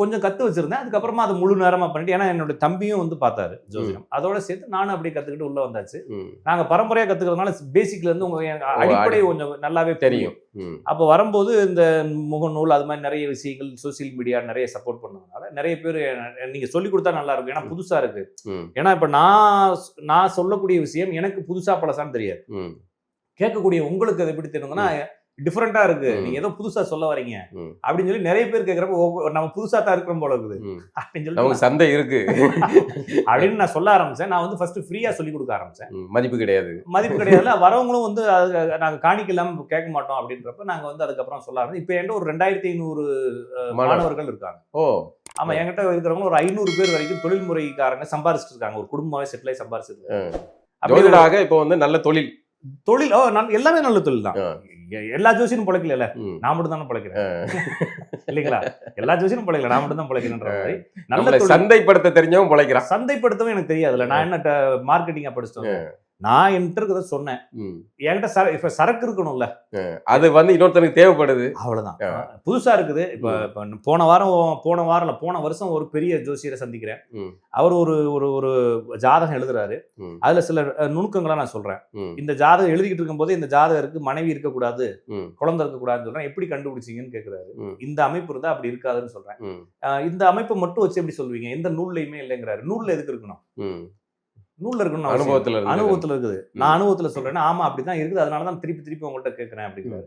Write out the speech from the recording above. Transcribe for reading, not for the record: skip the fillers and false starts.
கொஞ்சம் கத்து வச்சிருந்தேன். அதுக்கப்புறமா அதை முழு நேரமா பண்ணிட்டு, ஏன்னா என்னோட தம்பியும் வந்து பார்த்தாரு ஜோதிடம். அதோட சேர்த்து நானும் அப்படியே கத்துக்கிட்டு உள்ள வந்தாச்சு. நாங்க பரம்பரையா கத்துக்கிறதுனால பேசிக்ல இருந்து உங்க அடிப்படை கொஞ்சம் நல்லாவே தெரியும். அப்போ வரும்போது இந்த முகநூல் அது மாதிரி நிறைய விஷயங்கள் சோசியல் மீடியா நிறைய சப்போர்ட் பண்ணதுனால நிறைய பேர் நீங்க சொல்லி கொடுத்தா நல்லா இருக்கும். ஏன்னா புதுசா இருக்கு. ஏன்னா இப்ப நான் சொல்லக்கூடிய விஷயம் எனக்கு புதுசா பழசான்னு தெரியாது. கேட்கக்கூடிய உங்களுக்கு அது எப்படி தெரியுதுன்னா டிஃபரெண்டா இருக்கு, நீங்க ஏதோ புதுசா சொல்ல வரீங்க அப்படின்னு சொல்லி நிறைய பேர் கேட்கறப்ப நம்ம புதுசா தான் இருக்கிறோம் போல இருக்குது அப்படின்னு சொல்லி சந்தை இருக்கு அப்படின்னு நான் சொல்ல ஆரம்பிச்சேன். நான் வந்து ஃபர்ஸ்ட் ஃப்ரீயா சொல்லி கொடுக்க ஆரம்பிச்சேன். மதிப்பு கிடையாது வரவங்களும் வந்து நாங்க காணிக்க இல்லாம கேட்க மாட்டோம் அப்படின்றப்ப நாங்க வந்து அதுக்கப்புறம் சொல்ல ஆரம்பிச்சோம். இப்ப என்கிட்ட ஒரு 2500 மாணவர்கள் இருக்காங்க. ஆமா, என்கிட்ட இருக்கிறவங்க ஒரு 500 பேர் வரைக்கும் தொழில்முறைக்காரங்க சம்பாரிச்சிட்டு இருக்காங்க. ஒரு குடும்பமாவே செட்டில் ஆகி சம்பாரிச்சிட்டு இருக்காங்க. இப்போ வந்து நல்ல தொழில் எல்லாமே நல்ல தொழில் தான். எல்லா ஜோசியனும் பிழைக்கல, நான் மட்டும் தானே பிழைக்கிறேன் இல்லைங்களா? எல்லா ஜோசியனும் பிழைக்கல, நான் மட்டும் தான் பிழைக்கிறேன்ற மாதிரி நல்ல சந்தைப்படுத்த தெரிஞ்சவங்க பிழைக்கிறான். சந்தைப்படுத்தவும் எனக்கு தெரியாதுல்ல. நான் என்ன மார்க்கெட்டிங்கா படிச்சிட்டேன். நான் என்கிட்ட இருக்கிறத சொன்னேன். என்கிட்ட இப்ப சரக்கு இருக்கணும்ல, அது வந்து இன்னொருத்தருக்கு தேவைப்படுது. அவ்வளவுதான். புதுசா இருக்குது. இப்ப போன வருஷம் ஒரு பெரிய ஜோசியரை சந்திக்கிறேன். அவர் ஒரு ஜாதகம் எழுதுறாரு. அதுல சில நுணுக்கங்களா நான் சொல்றேன். இந்த ஜாதகம் எழுதிக்கிட்டு இருக்கும் போது இந்த ஜாதகருக்கு மனைவி இருக்கக்கூடாது, குழந்தை இருக்கக்கூடாதுன்னு சொல்றேன். எப்படி கண்டுபிடிச்சீங்கன்னு கேட்கிறாரு. இந்த அமைப்பு இருந்தா அப்படி இருக்காதுன்னு சொல்றேன். இந்த அமைப்பை மட்டும் வச்சு எப்படி சொல்வீங்க? எந்த நூல்லையுமே இல்லைங்கிறாரு. நூல்ல எதுக்கு இருக்கணும்? நூல்ல இருக்கணும், அனுபவத்துல இருக்குது. நான் அனுபவத்துல சொல்றேன். ஆமா அப்படிதான் இருக்குது, அதனாலதான் திருப்பி உங்கள்கிட்ட கேட்கிறேன் அப்படிங்கிறாரு.